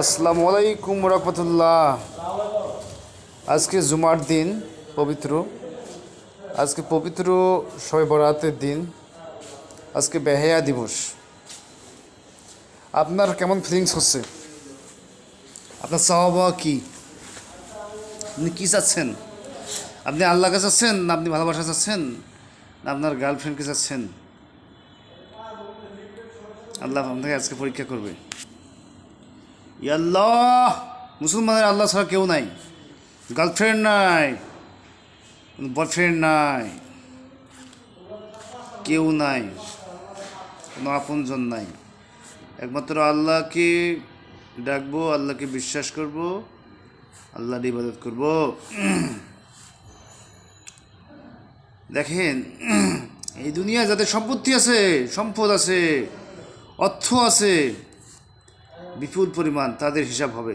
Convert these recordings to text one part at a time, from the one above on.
আসসালামু আলাইকুম রহমতুল্লাহ। আজকে জুমার দিন পবিত্র, আজকে পবিত্র শবে বরাতের দিন, আজকে বেহায়া দিবস। আপনার কেমন ফিলিংস হচ্ছে? আপনার চাওয়া কি? আপনি কী চাচ্ছেন? আপনি আল্লাহকে চাচ্ছেন, না আপনি ভালোবাসা চাচ্ছেন, না আপনার গার্লফ্রেন্ডকে চাচ্ছেন? আল্লাহ আপনাকে আজকে পরীক্ষা করবে। আল্লাহ, মুসলমানের আল্লাহ ছাড়া কেউ নাই, গার্লফ্রেন্ড নাই, বয়ফ্রেন্ড নাই, কেউ নাই, কোনো আপনজন নাই। একমাত্র আল্লাহকে ডাকবো, আল্লাহকে বিশ্বাস করব, আল্লাহর ইবাদত করব। দেখেন, এই দুনিয়ায় যাদের সম্পত্তি আছে, সম্পদ আছে, অর্থ আছে বিপুল পরিমাণ, তাদের হিসাব হবে।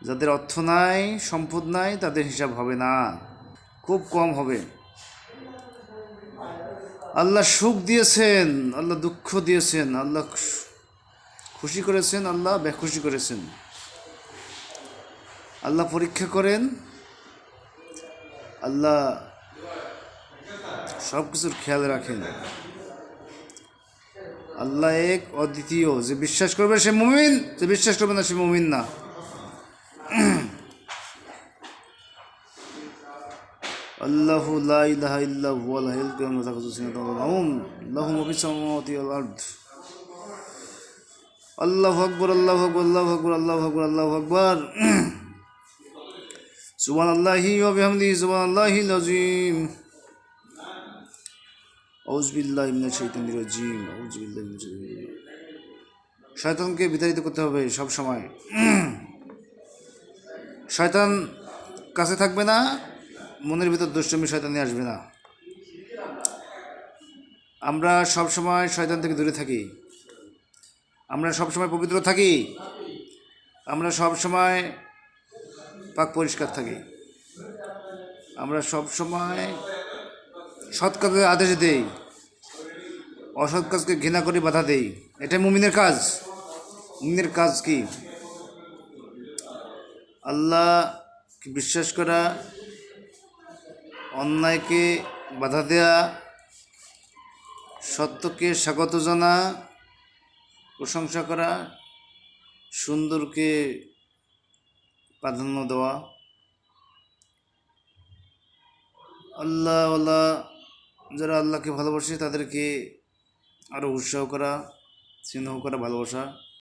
যাদের অর্থ নাই, সম্পদ নাই, তাদের হিসাব হবে না, খুব কম হবে। আল্লাহ সুখ দিয়েছেন, আল্লাহ দুঃখ দিয়েছেন, আল্লাহ খুশি করেছেন, আল্লাহ বেখুশি করেছেন। আল্লাহ পরীক্ষা করেন, আল্লাহ সব কিছুর খেয়াল রাখেন। আল্লাহ এক, অদ্বিতীয়। যে বিশ্বাস করবে সে মুমিন, যে বিশ্বাস করবে না সে মুমিন না। আল্লাহু লা ইলাহা ইল্লা হুয়াল হাইয়ুল কাইয়ুম লা তাখুযুহু সিনাতুন ওয়া লা নাওম লাহু মা ফিস সামাওয়াতি ওয়াল আরদ। আল্লাহু আকবার, আল্লাহু আকবার, আল্লাহু আকবার, আল্লাহু আকবার, আল্লাহু আকবার। সুবহানাল্লাহি ওয়া বিহামদিহি সুবহানাল্লাহিল আযীম। আউযু বিল্লাহি মিনাশ শাইতানির রাজীম, আউযু বিল্লাহি মিনাশ শাইতানির রাজীম। শয়তানকে বিতাড়িত করতে হবে সব সময়। শয়তান কাছে থাকবে না, মনের ভিতর দুষ্টমি শয়তানি আসবে না। আমরা সব সময় শয়তান থেকে দূরে থাকি, আমরা সব সময় পবিত্র থাকি, আমরা সব সময় পাক পরিষ্কার থাকি, আমরা সব সময় সৎ কাজের আদেশ দেই, অসৎ কাজকে ঘৃণা করে বাধা দেই। এটাই মুমিনের কাজ। মুমিনের কাজ কি? আল্লাহকে বিশ্বাস করা, অন্যায়কে বাধা দেয়া, সত্যকে স্বাগত জানা, প্রশংসা করা, সুন্দরকে প্রাধান্য দেওয়া, আল্লাহ যারা আল্লাহকে ভালোবাসে তাদেরকে আরও উৎসাহ করা, স্নেহ করা, ভালোবাসা।